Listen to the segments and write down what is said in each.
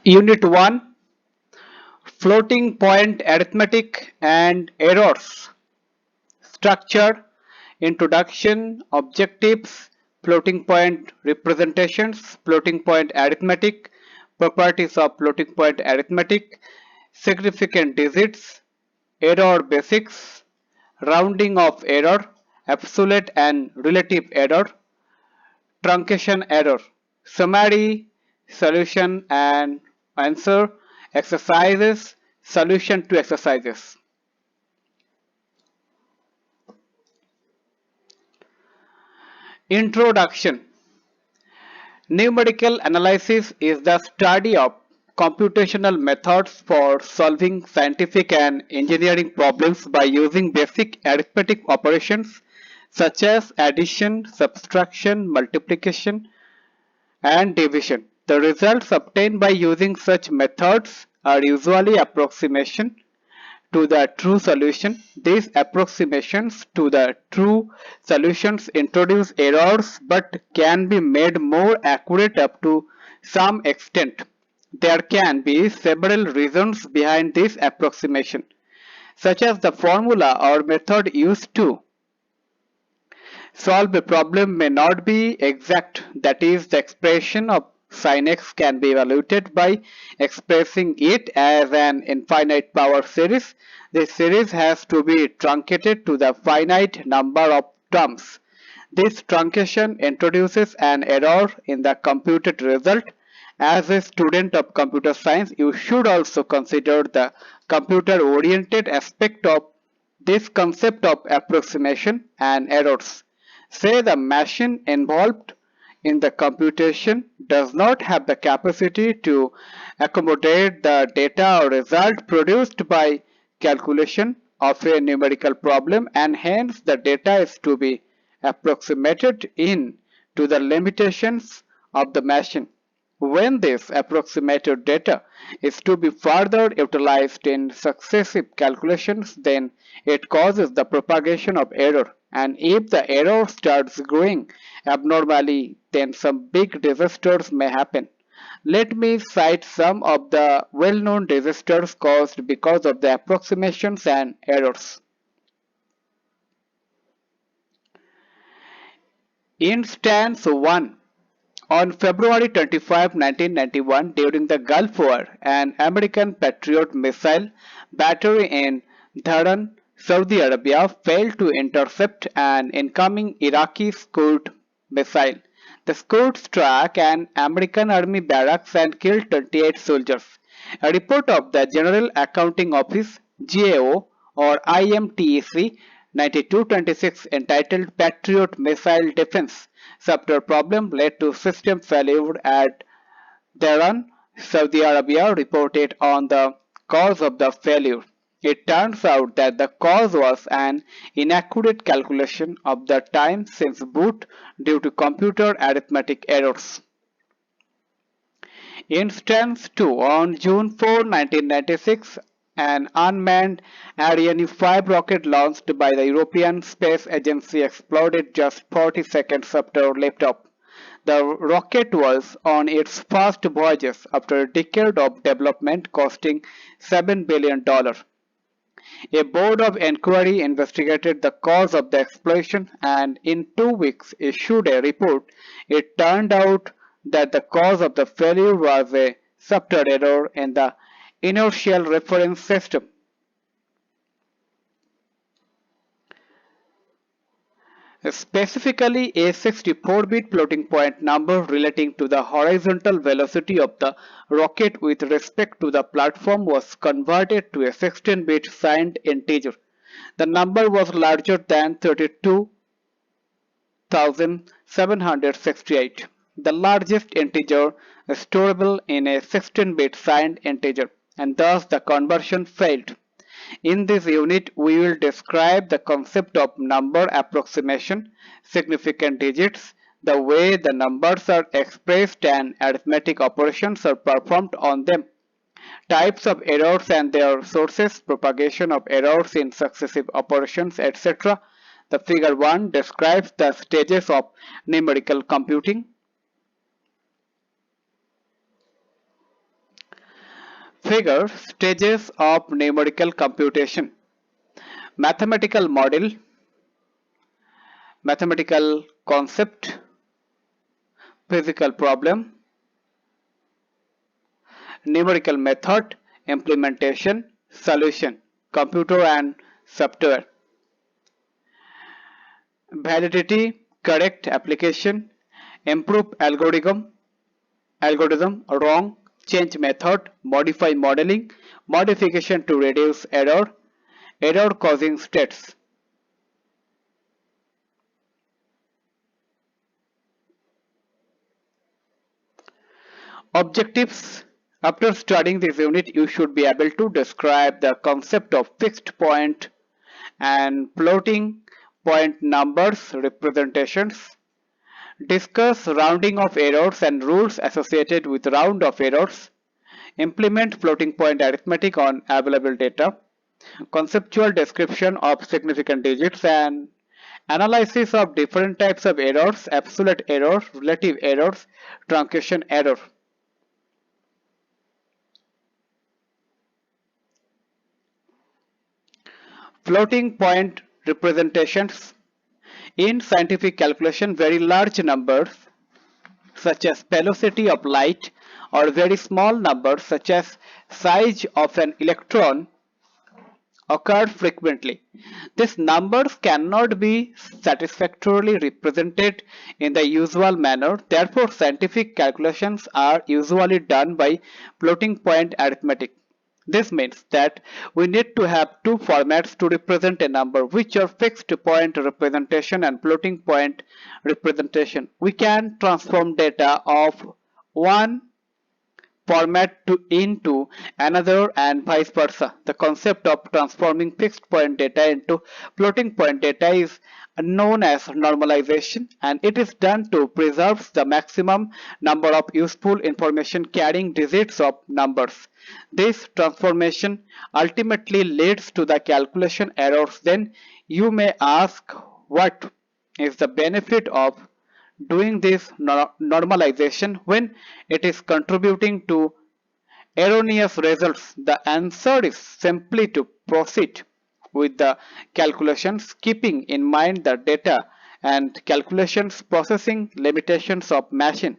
Unit 1, Floating Point Arithmetic and Errors. Structure, Introduction, Objectives, Floating Point Representations, Floating Point Arithmetic, Properties of Floating Point Arithmetic, Significant Digits, Error Basics, Rounding of Error, Absolute and Relative Error, Truncation Error, Summary, Solution and Answer, Exercises, Solution to Exercises. Introduction. Numerical analysis is the study of computational methods for solving scientific and engineering problems by using basic arithmetic operations such as addition, subtraction, multiplication, and division. The results obtained by using such methods are usually approximation to the true solution. These approximations to the true solutions introduce errors but can be made more accurate up to some extent. There can be several reasons behind this approximation, such as the formula or method used to solve a problem may not be exact, that is, the expression of sin x can be evaluated by expressing it as an infinite power series. This series has to be truncated to the finite number of terms. This truncation introduces an error in the computed result. As a student of computer science, you should also consider the computer-oriented aspect of this concept of approximation and errors. Say the machine involved in the computation does not have the capacity to accommodate the data or result produced by calculation of a numerical problem, and hence the data is to be approximated in to the limitations of the machine. When this approximated data is to be further utilized in successive calculations, then it causes the propagation of error, and if the error starts growing abnormally, then some big disasters may happen. Let me cite some of the well-known disasters caused because of the approximations and errors. Instance 1. On February 25, 1991, during the Gulf War, an American Patriot missile battery in Dhahran, Saudi Arabia, failed to intercept an incoming Iraqi Scud missile. The Scud struck an American Army barracks and killed 28 soldiers. A report of the General Accounting Office (GAO) or IMTEC 9226 entitled Patriot Missile Defense Software Problem led to system failure at Dhahran, Saudi Arabia reported on the cause of the failure. It turns out that the cause was an inaccurate calculation of the time since boot due to computer arithmetic errors. Instance 2. On June 4, 1996, an unmanned Ariane 5 rocket launched by the European Space Agency exploded just 40 seconds after liftoff. The rocket was on its first voyages after a decade of development costing $7 billion. A board of inquiry investigated the cause of the explosion and in 2 weeks issued a report. It turned out that the cause of the failure was a software error in the inertial reference system. Specifically, a 64-bit floating point number relating to the horizontal velocity of the rocket with respect to the platform was converted to a 16-bit signed integer. The number was larger than 32,768, the largest integer storable in a 16-bit signed integer, and thus the conversion failed. In this unit, we will describe the concept of number approximation, significant digits, the way the numbers are expressed and arithmetic operations are performed on them, types of errors and their sources, propagation of errors in successive operations, etc. The figure 1 describes the stages of numerical computing. Figure stages of numerical computation. Mathematical model, mathematical concept, physical problem, numerical method, implementation, solution, computer and software. Validity, correct application, improve algorithm, wrong, change method, modify modeling, modification to reduce error, error causing states. Objectives. After studying this unit, you should be able to describe the concept of fixed point and floating point numbers representations, discuss rounding of errors and rules associated with round of errors, implement floating point arithmetic on available data, conceptual description of significant digits, and analysis of different types of errors, absolute error, relative errors, truncation error. Floating point representations. In scientific calculation, very large numbers such as velocity of light or very small numbers such as size of an electron occur frequently. These numbers cannot be satisfactorily represented in the usual manner. Therefore, scientific calculations are usually done by floating point arithmetic. This means that we need to have two formats to represent a number, which are fixed point representation and floating point representation. We can transform data of one format into another and vice versa. The concept of transforming fixed point data into floating point data is known as normalization, and it is done to preserve the maximum number of useful information carrying digits of numbers. This transformation ultimately leads to the calculation errors. Then you may ask, what is the benefit of doing this normalization when it is contributing to erroneous results? The answer is simply to proceed with the calculations, keeping in mind the data and calculations processing limitations of machine.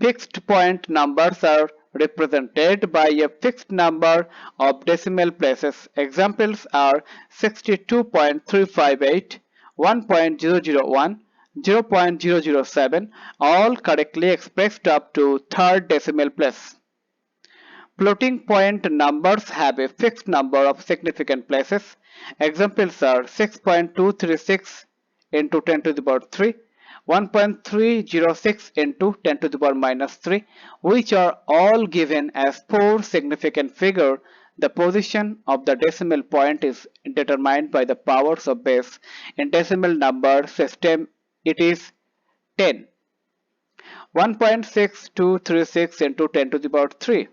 Fixed point numbers are represented by a fixed number of decimal places. Examples are 62.358, 1.001, 0.007, all correctly expressed up to third decimal place. Floating point numbers have a fixed number of significant places. Examples are 6.236 into 10 to the power 3, 1.306 into 10 to the power minus 3, which are all given as four significant figures. The position of the decimal point is determined by the powers of base. In decimal number system, it is 10. 1.6236 into 10 to the power 3.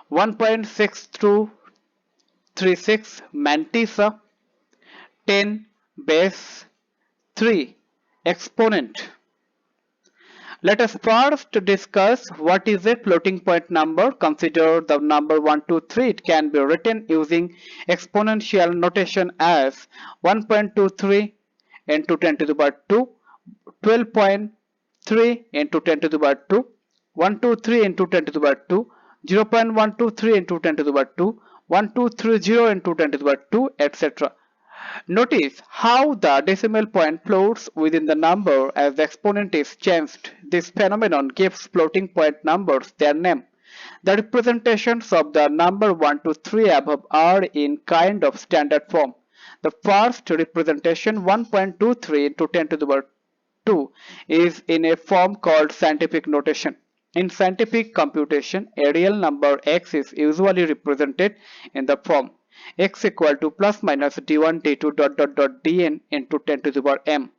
1.6236 mantissa, 10 base 3 exponent. Let us first discuss what is a floating point number. Consider the number 1, 2, 3. It can be written using exponential notation as 1.23 into 10 to the power 2, 12.3 into 10 to the power 2, 123 into 10 to the power 2, 0.123 into 10 to the power 2, 1230 into 10 to the power 2, etc. Notice how the decimal point floats within the number as the exponent is changed. This phenomenon gives floating point numbers their name. The representations of the number 1 to 3 above are in kind of standard form. The first representation, 1.23 into 10 to the power 2, is in a form called scientific notation. In scientific computation, a real number x is usually represented in the form x equal to plus minus d1 d2 dn into 10 to the power m.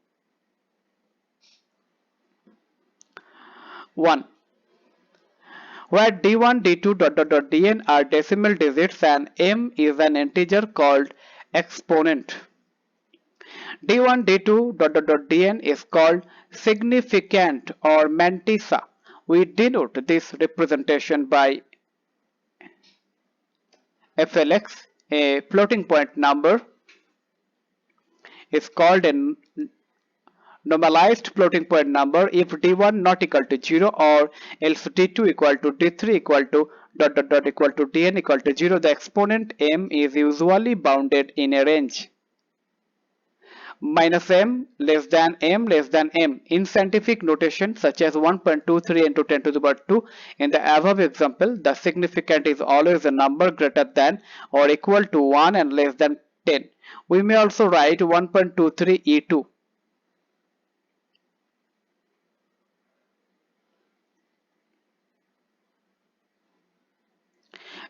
1. Where d1 d2 dn are decimal digits and m is an integer called exponent. D1, D2, dn is called significant or mantissa. We denote this representation by FLX. A floating point number is called a normalized floating point number if d1 not equal to 0 or else d2 equal to d3 equal to equal to dn equal to 0. The exponent m is usually bounded in a range minus m less than m. In scientific notation such as 1.23 into 10 to the power 2, in the above example, the significand is always a number greater than or equal to 1 and less than 10. We may also write 1.23 e2.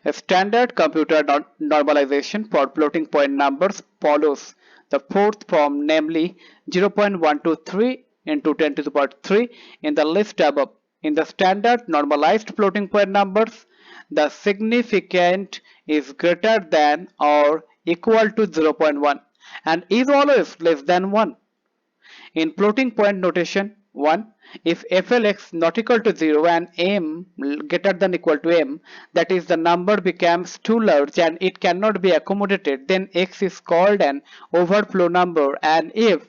A standard computer normalization for floating point numbers follows the fourth form, namely 0.123 into 10 to the power 3 in the list above. In the standard normalized floating point numbers, the significand is greater than or equal to 0.1 and is always less than 1. In floating point notation, 1. If FLX not equal to 0 and m greater than equal to m, that is the number becomes too large and it cannot be accommodated, then x is called an overflow number, and if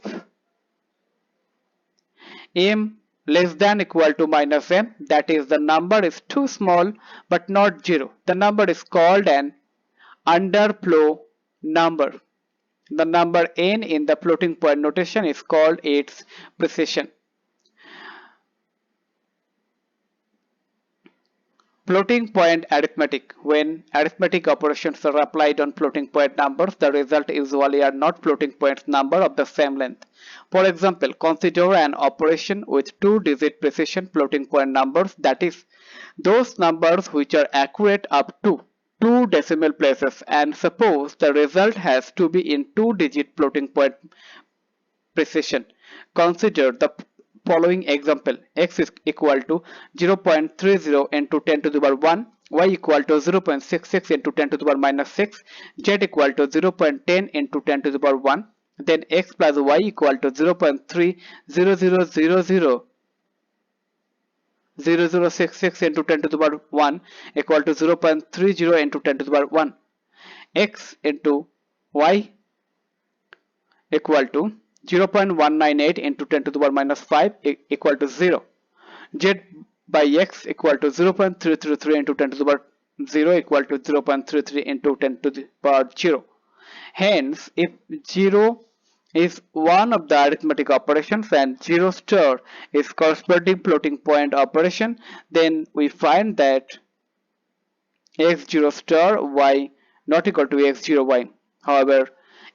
m less than equal to minus m, that is the number is too small but not 0, the number is called an underflow number. The number n in the floating point notation is called its precision. Floating point arithmetic. When arithmetic operations are applied on floating point numbers, the result usually are not floating point number of the same length. For example, consider an operation with 2-digit precision floating point numbers, that is, those numbers which are accurate up to 2 decimal places, and suppose the result has to be in 2-digit floating point precision. Consider the following example: x is equal to 0.30 into 10 to the power 1, y equal to 0.66 into 10 to the power minus 6, z equal to 0.10 into 10 to the power 1, then x plus y equal to 0.30000066 into 10 to the power 1 equal to 0.30 into 10 to the power 1. X into y equal to 0.198 into 10 to the power minus 5 equal to 0. Z by x equal to 0.333 into 10 to the power 0 equal to 0.33 into 10 to the power 0. Hence, if 0 is one of the arithmetic operations and 0 star is corresponding floating point operation, then we find that x0 star y not equal to x0 y. However,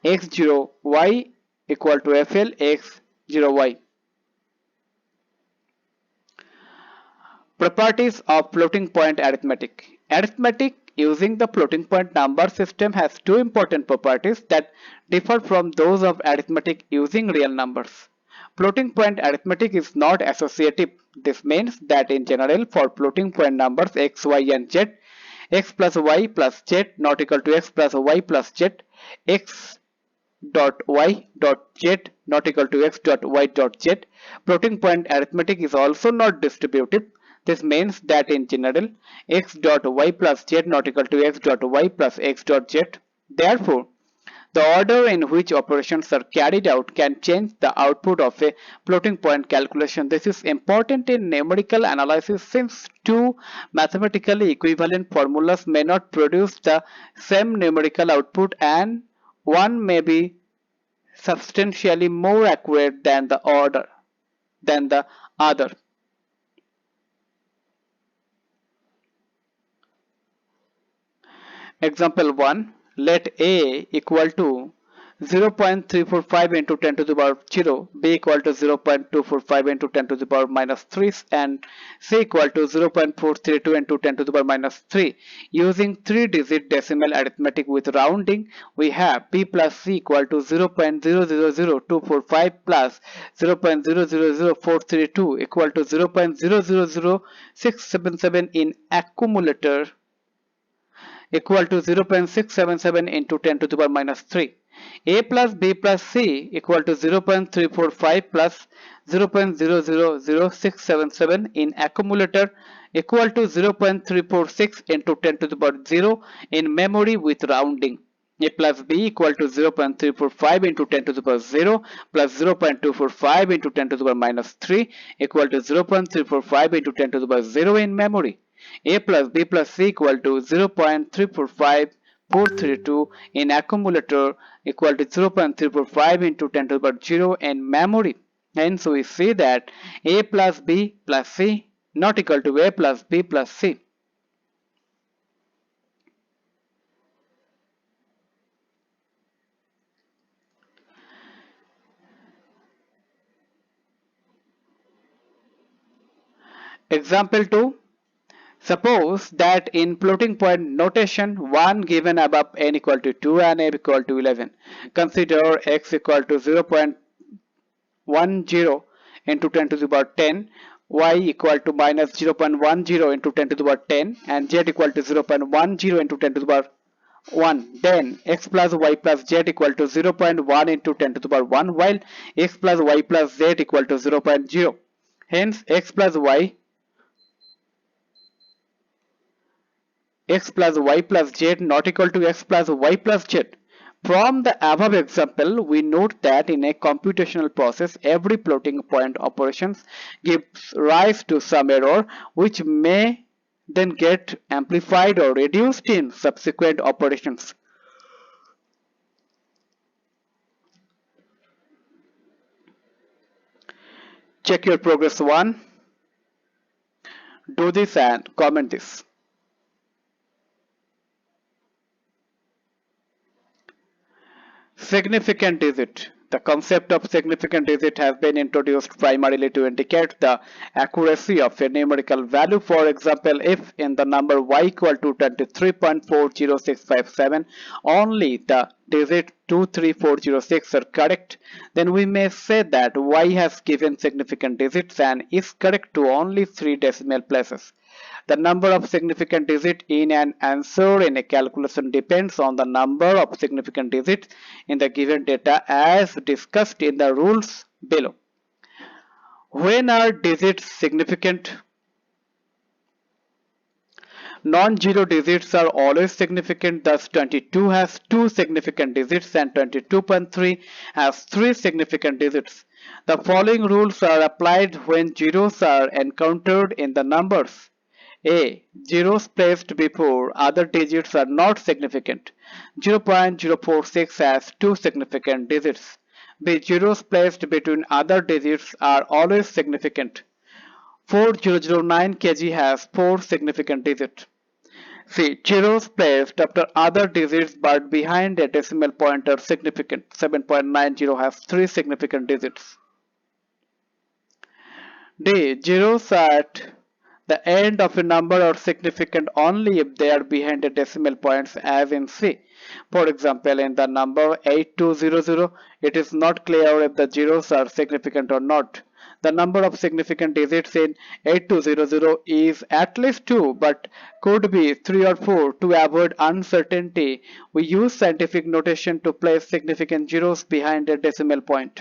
x0 y equal to FL x0y. Properties of floating point arithmetic. Arithmetic using the floating point number system has two important properties that differ from those of arithmetic using real numbers. Floating point arithmetic is not associative. This means that in general for floating point numbers x, y and z, x plus y plus z not equal to x plus y plus z, x dot y dot z not equal to x dot y dot z. Floating point arithmetic is also not distributive. This means that in general x dot y plus z not equal to x dot y plus x dot z. Therefore, the order in which operations are carried out can change the output of a floating point calculation. This is important in numerical analysis since two mathematically equivalent formulas may not produce the same numerical output and one may be substantially more accurate than the other. Example 1. Let A equal to 0.345 into 10 to the power 0, B equal to 0.245 into 10 to the power minus 3, and C equal to 0.432 into 10 to the power minus 3. Using 3-digit decimal arithmetic with rounding, we have B plus C equal to 0.000245 plus 0.000432 equal to 0.000677 in accumulator equal to 0.677 into 10 to the power minus 3. A plus B plus C equal to 0.345 plus 0.000677 in accumulator equal to 0.346 into 10 to the power 0 in memory with rounding. A plus B equal to 0.345 into 10 to the power 0 plus 0.245 into 10 to the power minus 3 equal to 0.345 into 10 to the power 0 in memory. A plus B plus C equal to 0.345432 in accumulator equal to 0.345 into 10 to the power 0 in memory. Hence we see that A plus B plus C not equal to A plus B plus C. Example 2. Suppose that in floating point notation 1 given above n equal to 2 and n equal to 11. Consider x equal to 0.10 into 10 to the power 10, y equal to minus 0.10 into 10 to the power 10 and z equal to 0.10 into 10 to the power 1. Then x plus y plus z equal to 0.1 into 10 to the power 1 while x plus y plus z equal to 0.0. Hence x plus y plus z not equal to x plus y plus z. From the above example, we note that in a computational process, every floating point operations gives rise to some error which may then get amplified or reduced in subsequent operations. Check your progress 1. Do this and comment this. Significant digit. The concept of significant digit has been introduced primarily to indicate the accuracy of a numerical value. For example, if in the number y equal to 23.40657 only the digit 23406 are correct, then we may say that y has given significant digits and is correct to only 3 decimal places. The number of significant digits in an answer in a calculation depends on the number of significant digits in the given data as discussed in the rules below. When are digits significant? Non-zero digits are always significant, thus 22 has 2 significant digits and 22.3 has 3 significant digits. The following rules are applied when zeros are encountered in the numbers. A. Zeros placed before other digits are not significant. 0.046 has 2 significant digits. B. Zeros placed between other digits are always significant. 4009 kg has 4 significant digits. C. Zeros placed after other digits but behind a decimal point are significant. 7.90 has 3 significant digits. D. Zeros at the end of a number are significant only if they are behind the decimal points as in C. For example, in the number 8200, it is not clear if the zeros are significant or not. The number of significant digits in 8200 is at least 2 but could be 3 or 4. To avoid uncertainty, we use scientific notation to place significant zeros behind a decimal point.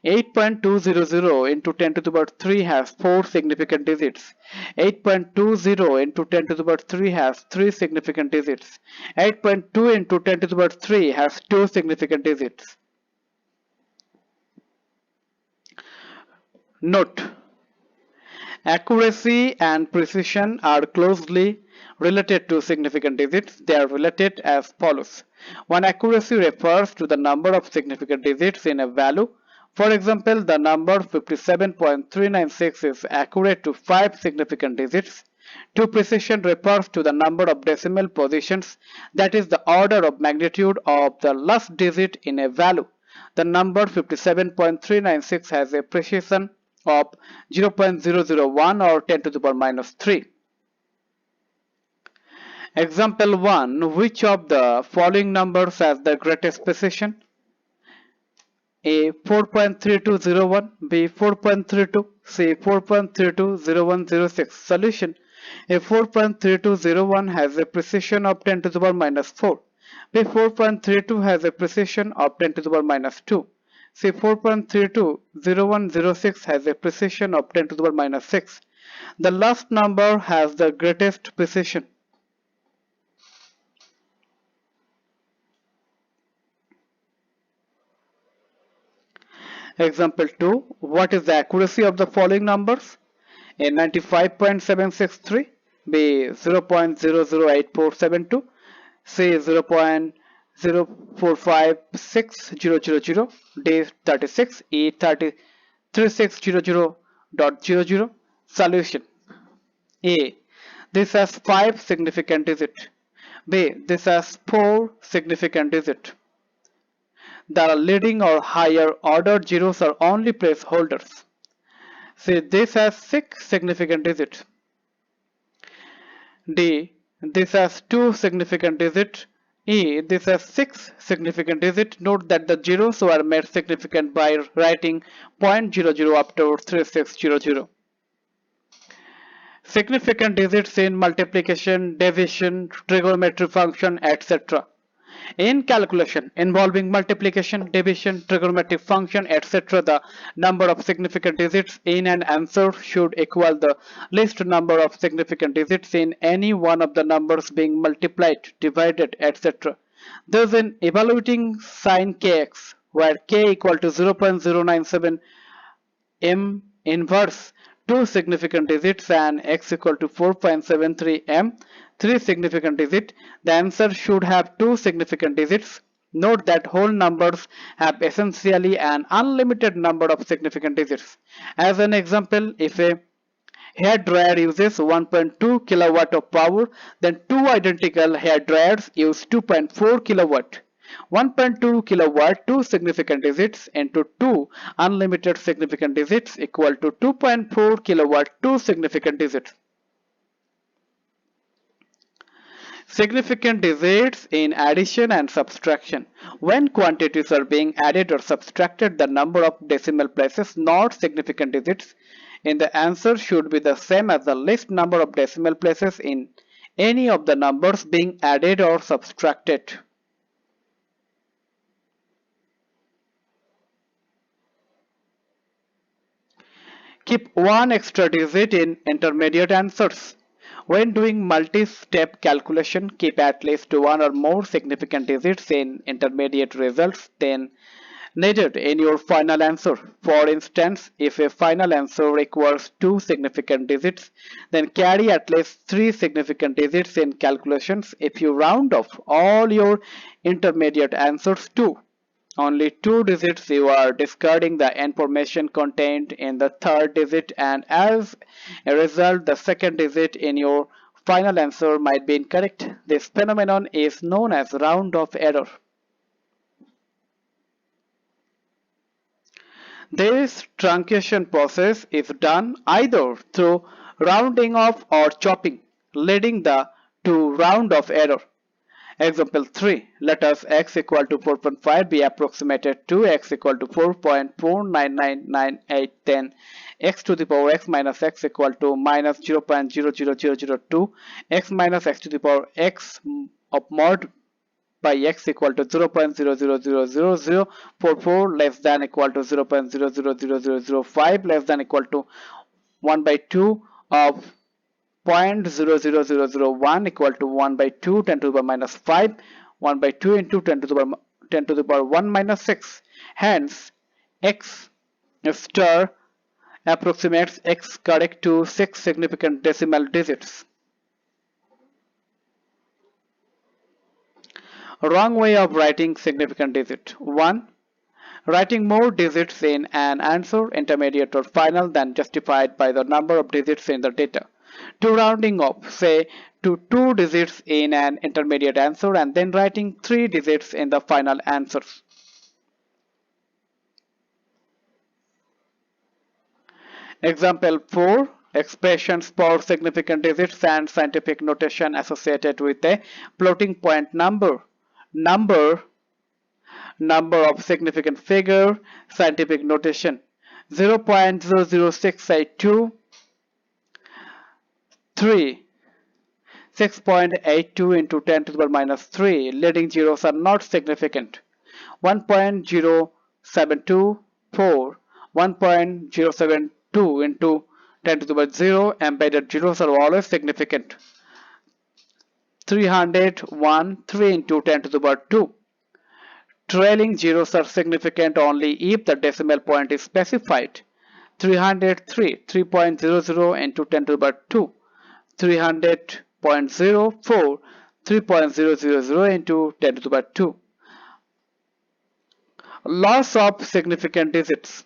8.200 into 10 to the power 3 has 4 significant digits. 8.20 into 10 to the power 3 has 3 significant digits. 8.2 into 10 to the power 3 has 2 significant digits. Note: accuracy and precision are closely related to significant digits. They are related as follows. When accuracy refers to the number of significant digits in a value, for example, the number 57.396 is accurate to 5 significant digits. 2 precision refers to the number of decimal positions, that is the order of magnitude of the last digit in a value. The number 57.396 has a precision of 0.001 or 10 to the power minus 3. Example 1. Which of the following numbers has the greatest precision? A. 4.3201, B. 4.32, C. 4.320106. Solution: A 4.3201 has a precision of 10 to the power minus 4. B. 4.32 has a precision of 10 to the power minus 2. C. 4.320106 has a precision of 10 to the power minus 6. The last number has the greatest precision. Example 2. What is the accuracy of the following numbers? A. 95.763, B. 0.008472, C. 0.045600, D. 36, E. 3600.00. Solution. A. This has 5 significant digits. B. This has 4 significant digits. The leading or higher ordered zeros are only placeholders. C. This has 6 significant digits. D. This has 2 significant digits. E. This has 6 significant digits. Note that the zeros were made significant by writing 0.00 after 3600. Significant digits in multiplication, division, trigonometry function, etc. In calculation involving multiplication, division, trigonometric function, etc., the number of significant digits in an answer should equal the least number of significant digits in any one of the numbers being multiplied, divided, etc. Thus, in evaluating sin kx, where k equal to 0.097 m inverse 2 significant digits and x equal to 4.73 m 3 significant digit, the answer should have 2 significant digits. Note that whole numbers have essentially an unlimited number of significant digits. As an example, if a hair dryer uses 1.2 kilowatt of power, then two identical hair dryers use 2.4 kilowatt. 1.2 kilowatt, 2 significant digits into 2 unlimited significant digits equal to 2.4 kilowatt, 2 significant digits. Significant digits in addition and subtraction. When quantities are being added or subtracted, the number of decimal places, not significant digits, in the answer should be the same as the least number of decimal places in any of the numbers being added or subtracted. Keep one extra digit in intermediate answers. When doing multi-step calculation, keep at least one or more significant digits in intermediate results than needed in your final answer. For instance, if a final answer requires 2 significant digits, then carry at least 3 significant digits in calculations if you round off all your intermediate answers to only 2 digits, you are discarding the information contained in the third digit, and as a result, the second digit in your final answer might be incorrect. This phenomenon is known as round-off error. This truncation process is done either through rounding off or chopping, leading to round-off error. Example 3. Let us x equal to 4.5 be approximated to x equal to 4.49998, then x to the power x minus x equal to minus 0.00002, x minus x to the power x of mod by x equal to 0.000044 less than equal to 0.000005 less than equal to 1 by 2 of 0.00001 equal to 1 by 2 10 to the power minus 5, 1 by 2 into 10 to the power 1 minus 6. Hence, x star approximates x correct to 6 significant decimal digits. Wrong way of writing significant digit. 1. Writing more digits in an answer, intermediate or final than justified by the number of digits in the data. 2. Rounding off, say to 2 digits in an intermediate answer and then writing 3 digits in the final answers. Example 4. Expressions for significant digits and scientific notation associated with a floating point number. Number of significant figure, scientific notation 0.00682, 3, 6.82 into 10 to the power minus 3. Leading zeros are not significant. 1.0724, 1.072 into 10 to the power 0. Embedded zeros are always significant. 301, 3 into 10 to the power 2. Trailing zeros are significant only if the decimal point is specified. 303, 3.00 into 10 to the power 2. 300.04, 3.000 into 10 to the power 2. Loss of significant digits.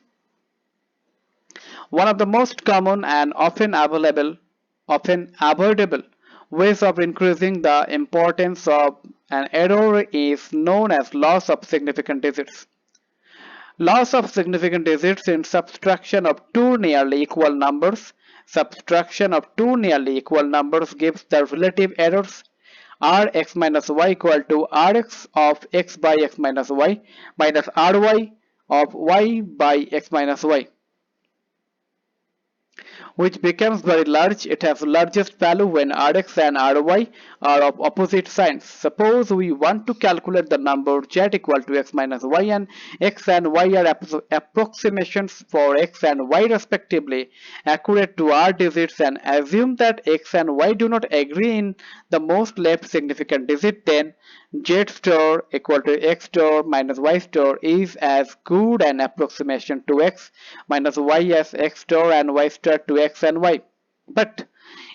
One of the most common and often avoidable ways of increasing the importance of an error is known as loss of significant digits. Loss of significant digits in subtraction of two nearly equal numbers. Subtraction of two nearly equal numbers gives the relative errors rx minus y equal to rx of x by x minus y minus ry of y by x minus y, which becomes very large. It has largest value when rx and ry are of opposite signs. Suppose we want to calculate the number z equal to x minus y, and x and y are approximations for x and y respectively, accurate to r digits, and assume that x and y do not agree in the most left significant digit, then z star equal to x star minus y star is as good an approximation to x minus y as x star and y star to x and y. But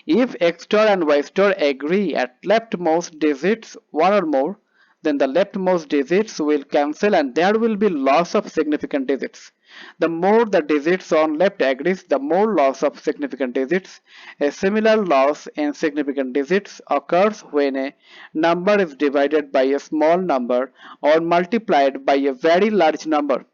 if x star and y star agree at leftmost digits one or more, then the leftmost digits will cancel and there will be loss of significant digits. The more the digits on left agrees, the more loss of significant digits. A similar loss in significant digits occurs when a number is divided by a small number or multiplied by a very large number.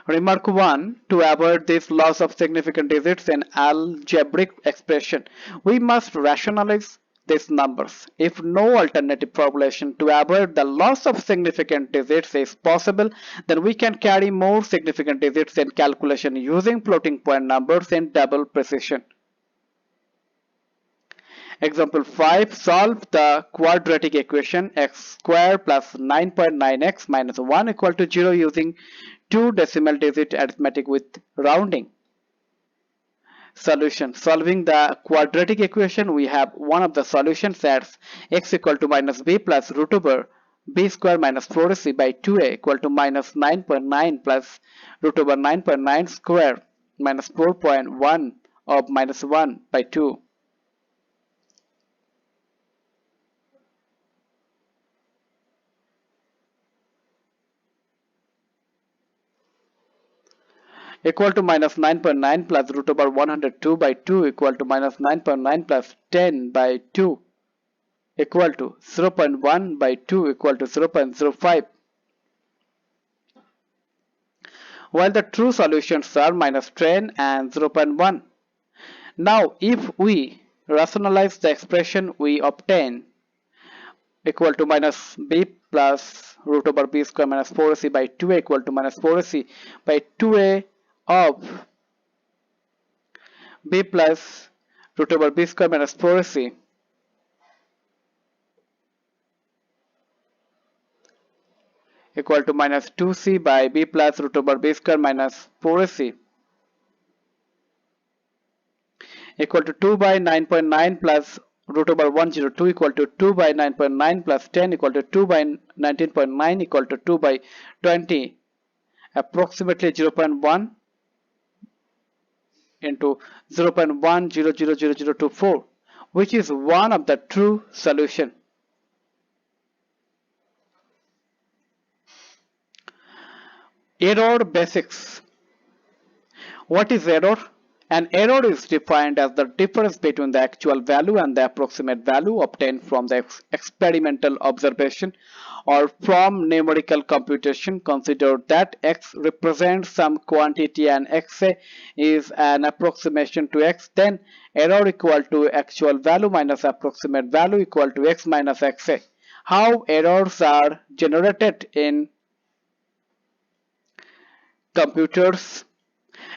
Remark 1. To avoid this loss of significant digits in algebraic expression, we must rationalize these numbers. If no alternative formulation to avoid the loss of significant digits is possible, then we can carry more significant digits in calculation using floating point numbers in double precision. Example 5. Solve the quadratic equation x squared plus 9.9x minus 1 equal to 0 using two decimal digit arithmetic with rounding. Solution. Solving the quadratic equation, we have one of the solutions as x equal to minus b plus root over b square minus 4ac by 2a equal to minus 9.9 plus root over 9.9 square minus 4.1 of minus 1 by 2. Equal to minus 9.9 plus root over 102 by 2 equal to minus 9.9 plus 10 by 2 equal to 0.1 by 2 equal to 0.05. While the true solutions are minus 10 and 0.1. Now if we rationalize the expression, we obtain equal to minus b plus root over b square minus 4ac by 2a equal to minus 4ac by 2a of b plus root over b square minus 4ac equal to minus 2c by b plus root over b square minus 4ac equal to 2 by 9.9 plus root over 102 equal to 2 by 9.9 plus 10 equal to 2 by 19.9 equal to 2 by 20, approximately 0.1 into 0.1000024, which is one of the true solution. Error basics. What is error? An error is defined as the difference between the actual value and the approximate value obtained from the experimental observation or from numerical computation. Consider that x represents some quantity and xa is an approximation to x, then error equal to actual value minus approximate value equal to x minus xa. How errors are generated in computers?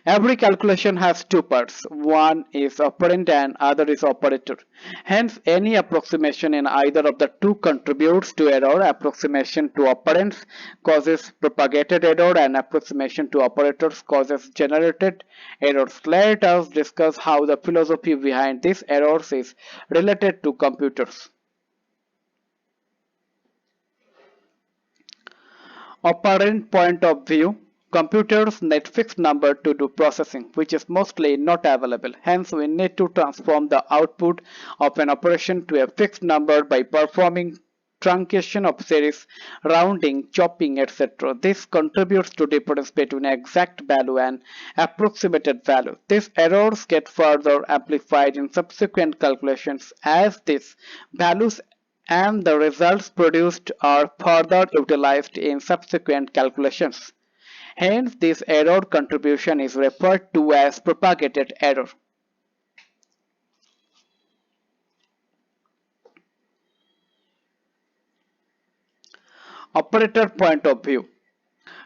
Every calculation has two parts. One is operand and other is operator. Hence, any approximation in either of the two contributes to error. Approximation to operands causes propagated error and approximation to operators causes generated errors. Let us discuss how the philosophy behind these errors is related to computers. Operand point of view, computers need fixed number to do processing, which is mostly not available. Hence, we need to transform the output of an operation to a fixed number by performing truncation of series, rounding, chopping, etc. This contributes to difference between exact value and approximated value. These errors get further amplified in subsequent calculations as these values and the results produced are further utilized in subsequent calculations. Hence, this error contribution is referred to as propagated error. Operator point of view.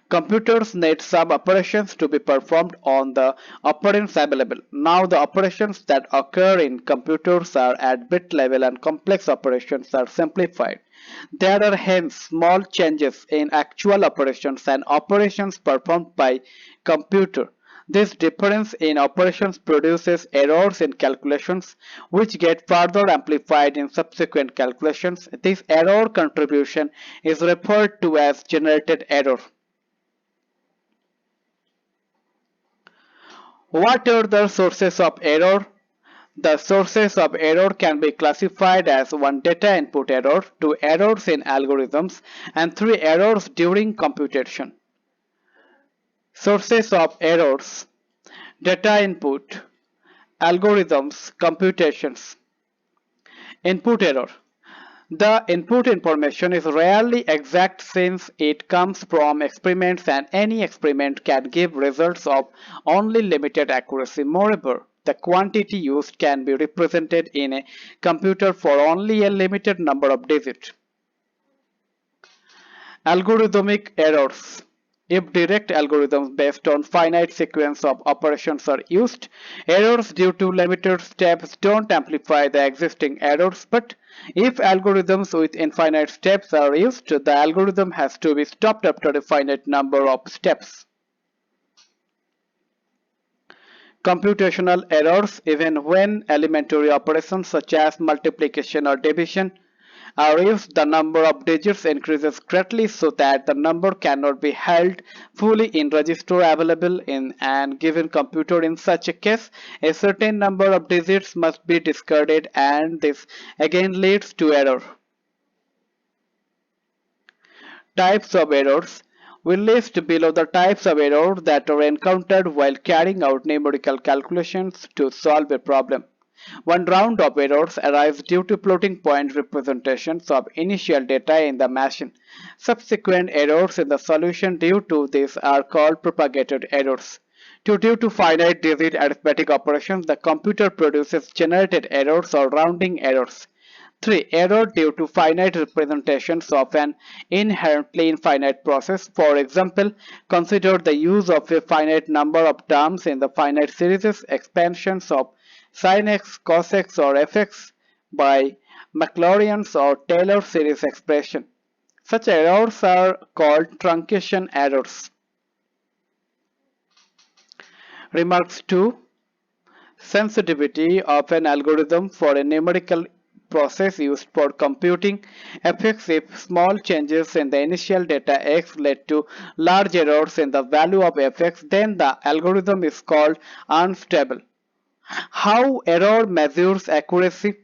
Computers need some operations to be performed on the operands available. Now the operations that occur in computers are at bit level and complex operations are simplified. There are hence small changes in actual operations and operations performed by computer. This difference in operations produces errors in calculations which get further amplified in subsequent calculations. This error contribution is referred to as generated error. What are the sources of error? The sources of error can be classified as 1. Data input error, 2. Errors in algorithms, and 3. Errors during computation. Sources of errors: data input, algorithms, computations. Input error: the input information is rarely exact since it comes from experiments and any experiment can give results of only limited accuracy. Moreover, the quantity used can be represented in a computer for only a limited number of digits. Algorithmic errors: if direct algorithms based on finite sequence of operations are used, errors due to limited steps don't amplify the existing errors, but if algorithms with infinite steps are used, the algorithm has to be stopped after a finite number of steps. Computational errors: even when elementary operations such as multiplication or division are used, the number of digits increases greatly so that the number cannot be held fully in register available in an given computer. In such a case, a certain number of digits must be discarded and this again leads to error. Types of errors: we list below the types of errors that are encountered while carrying out numerical calculations to solve a problem. One round of errors arise due to floating point representations of initial data in the machine. Subsequent errors in the solution due to this are called propagated errors. Due to finite digit arithmetic operations, the computer produces generated errors or rounding errors. 3. Error due to finite representations of an inherently infinite process. For example, consider the use of a finite number of terms in the finite series expansions of sin x, cos x, or fx by Maclaurin's or Taylor series expression. Such errors are called truncation errors. Remarks 2. Sensitivity of an algorithm for a numerical process used for computing fx. If small changes in the initial data x led to large errors in the value of fx, then the algorithm is called unstable. How error measures accuracy?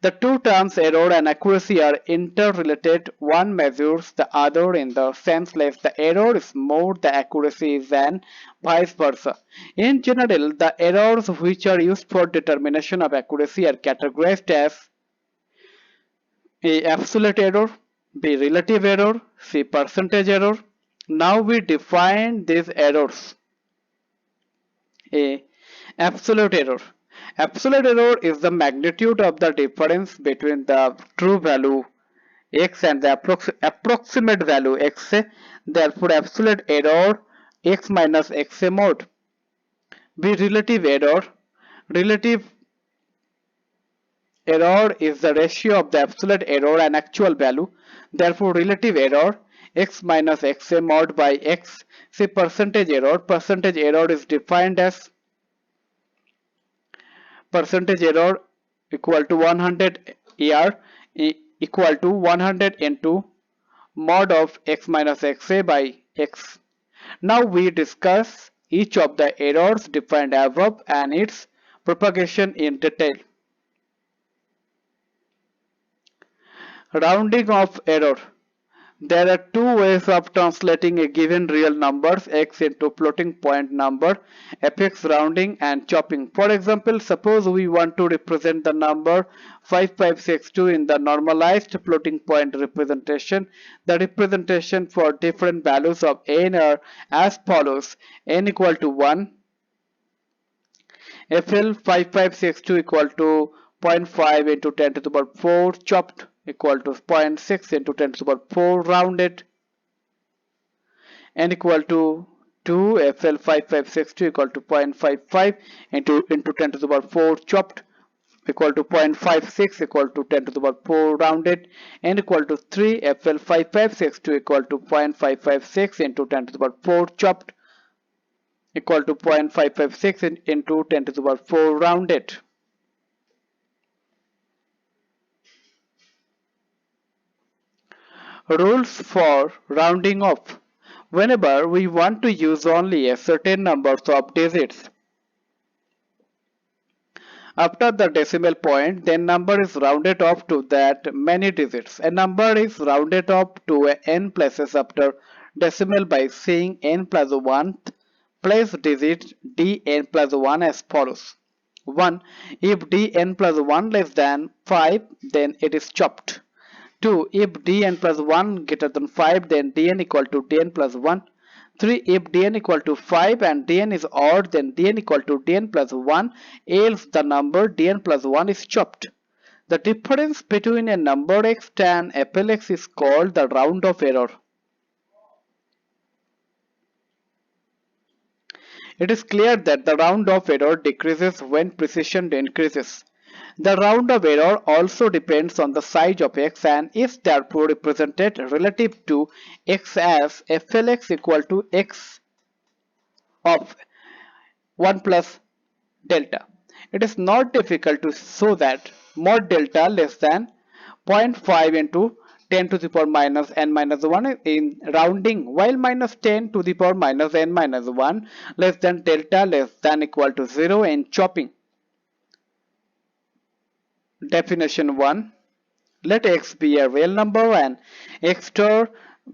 The two terms error and accuracy are interrelated. One measures the other in the sense less the error is more the accuracy is, and vice versa. In general, the errors which are used for determination of accuracy are categorized as A. Absolute error, B. Relative error, C. Percentage error. Now we define these errors. A. Absolute error. Absolute error is the magnitude of the difference between the true value x and the approximate value x. Therefore, absolute error x minus xa mod. B. Relative error. Relative error is the ratio of the absolute error and actual value. Therefore, relative error x minus xa mod by x. See percentage error. Percentage error is defined as percentage error equal to 100 ER equal to 100 into mod of x minus xa by x. Now we discuss each of the errors defined above and its propagation in detail. Rounding off error. There are two ways of translating a given real numbers x into floating point number, fx rounding and chopping. For example, suppose we want to represent the number 5562 in the normalized floating point representation. The representation for different values of n are as follows: n equal to 1, FL 5562 equal to 0.5 into 10 to the power 4 chopped equal to 0.6 into 10 to the power 4 rounded, n equal to 2, FL 5562 equal to 0.55 into 10 to the power 4 chopped equal to 0.56 equal to 10 to the power 4 rounded, n equal to 3, FL 5562 equal to 0.556 into 10 to the power 4 chopped equal to 0.556 into 10 to the power 4 rounded. Rules for rounding off. Whenever we want to use only a certain number of digits after the decimal point, then number is rounded off to that many digits. A number is rounded off to n places after decimal by saying n plus 1 place digit dn plus 1 as follows. 1. If dn plus 1 less than 5, then it is chopped. 2. If dn plus 1 greater than 5, then dn equal to dn plus 1. 3. If dn equal to 5 and dn is odd, then dn equal to dn plus 1, else the number dn plus 1 is chopped. The difference between a number x and FLX is called the round of error. It is clear that the round of error decreases when precision increases. The round of error also depends on the size of x and is therefore represented relative to x as FLX equal to x of 1 plus delta. It is not difficult to show that mod delta less than 0.5 into 10 to the power minus n minus 1 in rounding, while minus 10 to the power minus n minus 1 less than delta less than equal to 0 in chopping. Definition 1. Let x be a real number and x star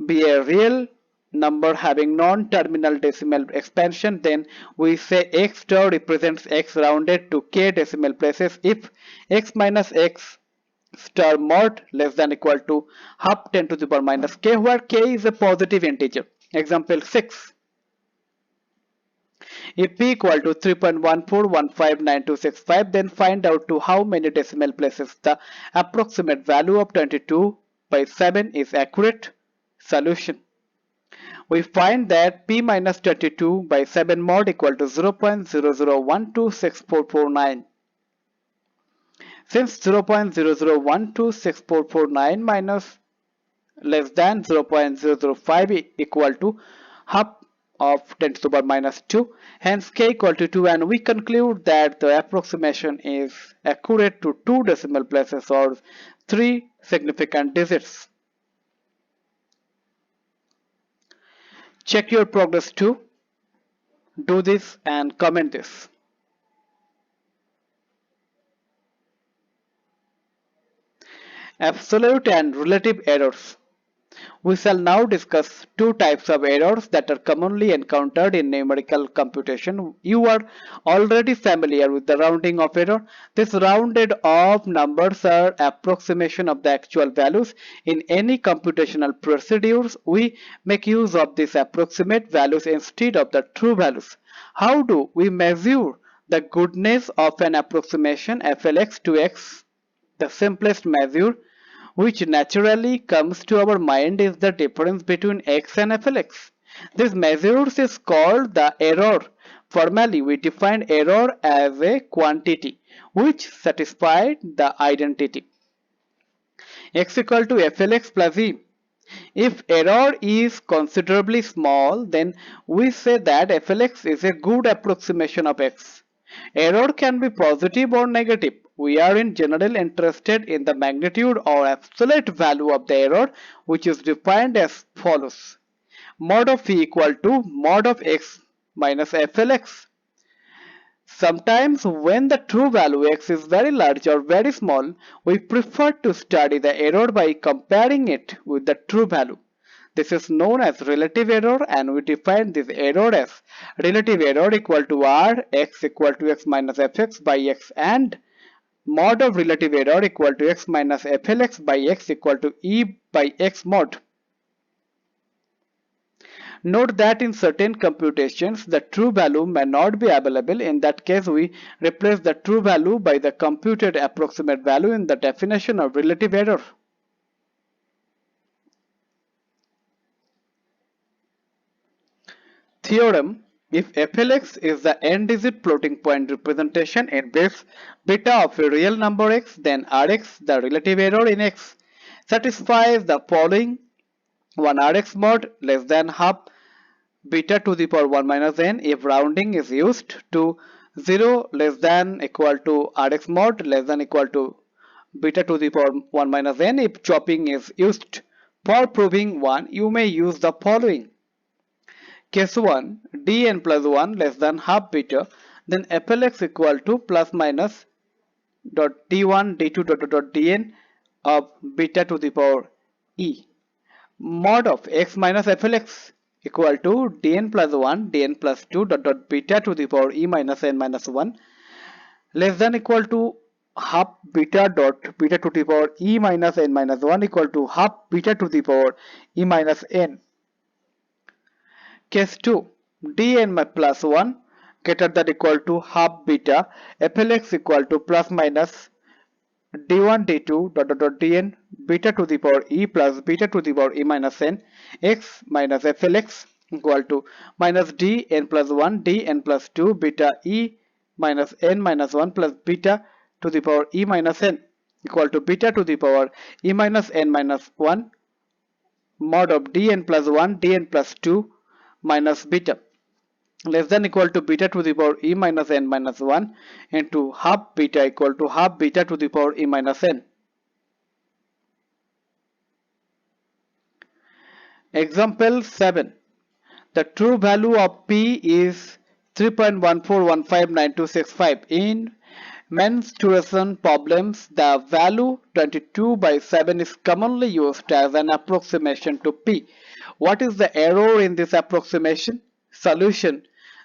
be a real number having non-terminal decimal expansion. Then we say x star represents x rounded to k decimal places if x minus x star mod less than equal to half 10 to the power minus k, where k is a positive integer. Example 6. If p equal to 3.14159265, then find out to how many decimal places the approximate value of 22 by 7 is accurate. Solution. We find that p minus 22 by 7 mod equal to 0.00126449. Since 0.00126449 minus less than 0.005 equal to half of 10 to the power minus 2, hence k equal to 2, and we conclude that the approximation is accurate to 2 decimal places or 3 significant digits. Check your progress too. Do this and comment this. Absolute and relative errors. We shall now discuss two types of errors that are commonly encountered in numerical computation. You are already familiar with the rounding off error. These rounded off numbers are approximation of the actual values. In any computational procedures, we make use of these approximate values instead of the true values. How do we measure the goodness of an approximation FLX to X? The simplest measure which naturally comes to our mind is the difference between x and FLX. This measures is called the error. Formally, we define error as a quantity which satisfies the identity x equal to flx plus e. If error is considerably small, then we say that flx is a good approximation of x. Error can be positive or negative. We are in general interested in the magnitude or absolute value of the error, which is defined as follows: mod of e equal to mod of x minus flx. Sometimes when the true value x is very large or very small, we prefer to study the error by comparing it with the true value. This is known as relative error, and we define this error as relative error equal to r x equal to x minus fx by x, and mod of relative error equal to x minus flx by x equal to e by x mod. Note that in certain computations, the true value may not be available. In that case, we replace the true value by the computed approximate value in the definition of relative error. Theorem: if flx is the n-digit floating point representation in base beta of a real number x, then rx, the relative error in x, satisfies the following: 1 rx mod less than half beta to the power 1 minus n if rounding is used, to 0 less than equal to rx mod less than equal to beta to the power 1 minus n if chopping is used. For proving 1, you may use the following. Case 1, dn plus 1 less than half beta, then flx equal to plus minus dot d1 d2 dot dn of beta to the power e. Mod of x minus flx equal to dn plus 1 dn plus 2 dot beta to the power e minus n minus 1 less than equal to half beta dot beta to the power e minus n minus 1 equal to half beta to the power e minus n. Case 2, dn plus 1 greater than equal to half beta, flx equal to plus minus d1 d2 dot dn beta to the power e plus beta to the power e minus n x minus flx equal to minus dn plus 1 dn plus 2 beta e minus n minus 1 plus beta to the power e minus n equal to beta to the power e minus n minus 1 mod of dn plus 1 dn plus 2 minus beta less than equal to beta to the power e minus n minus 1 into half beta equal to half beta to the power e minus n. Example 7. The true value of P is 3.14159265. In mensuration problems, the value 22 by 7 is commonly used as an approximation to P. What is the error in this approximation? Solution: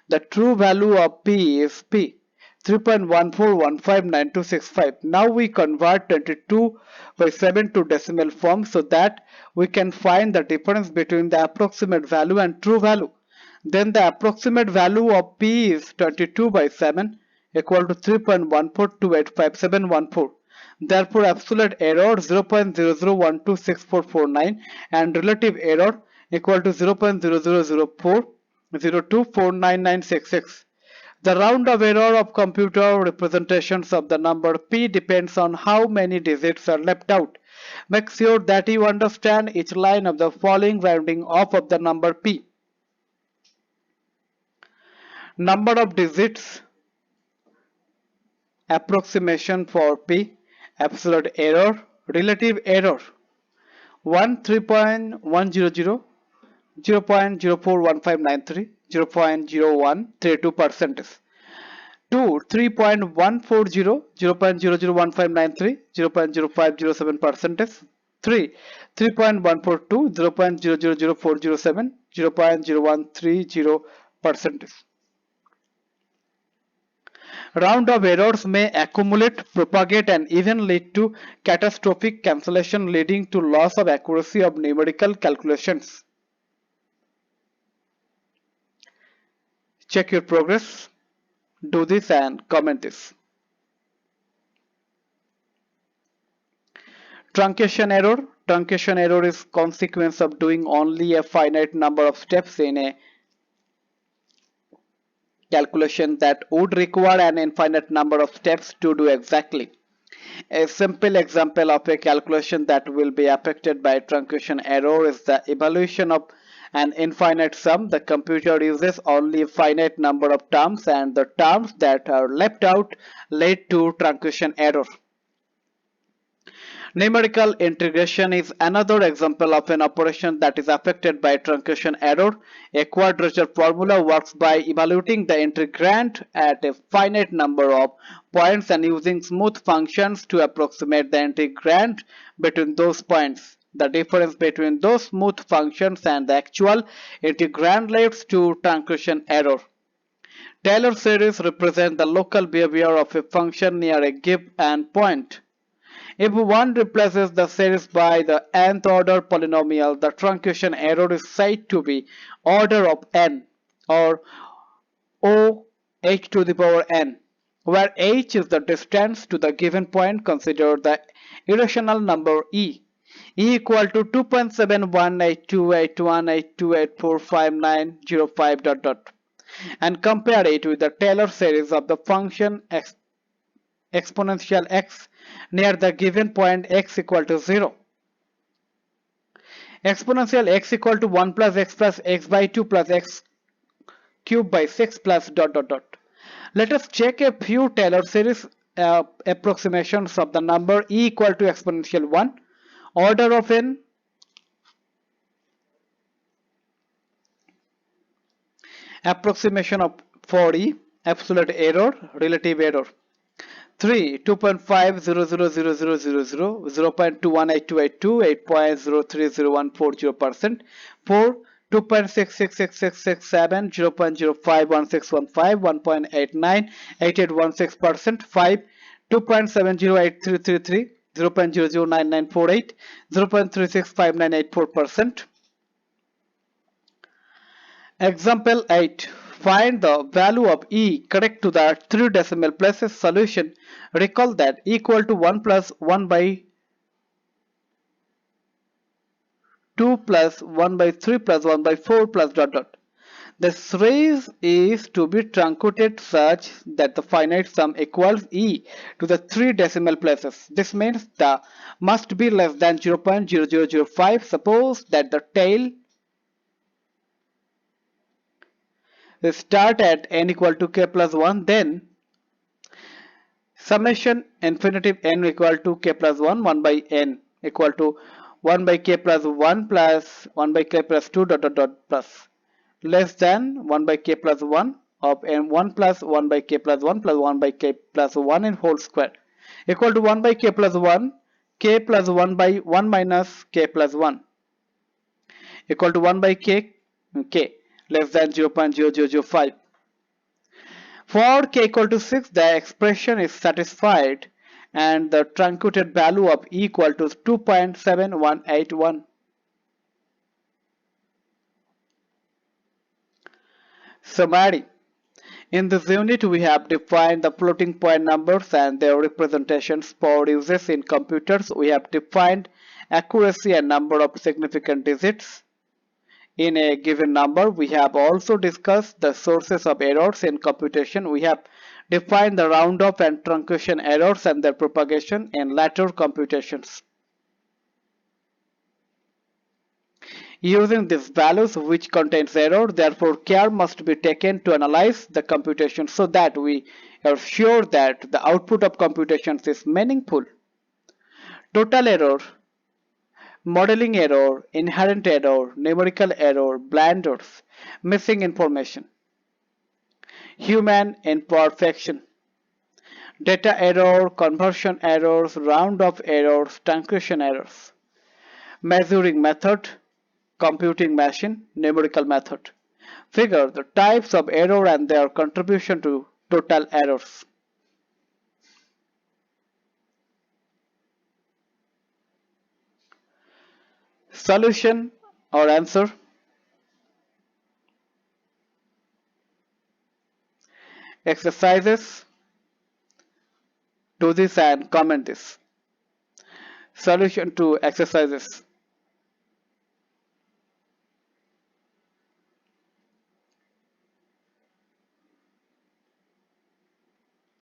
the true value of P is P, 3.14159265. Now we convert 22 by 7 to decimal form so that we can find the difference between the approximate value and true value. Then the approximate value of P is 22 by 7 equal to 3.14285714. Therefore, absolute error 0.00126449 and relative error equal to 0.000402499666. The round of error of computer representations of the number P depends on how many digits are left out. Make sure that you understand each line of the following rounding off of the number P. Number of digits approximation for P, absolute error, relative error. 1 3.100, 0.041593, 0.0132%. 2 3.140, 0.001593, 0.0507%. 3 3.142, 0.000407, 0.0130%. Round of errors may accumulate, propagate, and even lead to catastrophic cancellation, leading to loss of accuracy of numerical calculations. Check your progress. Do this and comment this. Truncation error. Truncation error is consequence of doing only a finite number of steps in a calculation that would require an infinite number of steps to do exactly. A simple example of a calculation that will be affected by truncation error is the evaluation of an infinite sum. The computer uses only a finite number of terms, and the terms that are left out lead to truncation error. Numerical integration is another example of an operation that is affected by truncation error. A quadrature formula works by evaluating the integrand at a finite number of points and using smooth functions to approximate the integrand between those points. The difference between those smooth functions and the actual integrand leads to truncation error. Taylor series represent the local behavior of a function near a given point. If one replaces the series by the nth order polynomial, the truncation error is said to be order of n, or O h to the power n, where h is the distance to the given point. Consider the irrational number e equal to 2.71828182845905 dot dot, and compare it with the Taylor series of the function exponential x near the given point x equal to 0. Exponential x equal to 1 plus x by 2 plus x cubed by 6 plus dot dot dot. Let us check a few Taylor series approximations of the number e equal to exponential 1, order of n, approximation of 4e, absolute error, relative error. 3. 2.5000000, 0.218282, 8.030140%. 4. 2.666667, 0.051615, 1.898816%. 5. 2.708333, 0.009948, 0.365984%. Example 8. Find the value of e correct to the 3 decimal places. Solution. Recall that equal to 1 plus 1 by 2 plus 1 by 3 plus 1 by 4 plus dot dot. The series is to be truncated such that the finite sum equals e to the 3 decimal places. This means the must be less than 0.0005. Suppose that the tail start at n equal to k plus 1, then summation infinitive n equal to k plus 1, 1 by n equal to 1 by k plus 1 plus 1 by k plus 2 dot dot dot plus less than 1 by k plus 1 of n 1 plus 1 by k plus 1 plus 1 by k plus 1 in whole square equal to 1 by k plus 1, k plus 1 by 1 minus k plus 1 equal to 1 by k less than 0.0005. For k equal to 6, the expression is satisfied and the truncated value of e equal to 2.7181. Summary. In this unit, we have defined the floating point numbers and their representations for uses in computers. We have defined accuracy and number of significant digits in a given number. We have also discussed the sources of errors in computation. We have defined the round-off and truncation errors and their propagation in later computations. Using these values which contains error, therefore care must be taken to analyze the computation so that we are sure that the output of computations is meaningful. Total error, modeling error, inherent error, numerical error, blunders, missing information, human imperfection, data error, conversion errors, round-off errors, truncation errors, measuring method, computing machine, numerical method. Figure the types of error and their contribution to total errors. Solution or answer. Exercises. Do this and comment this. Solution to exercises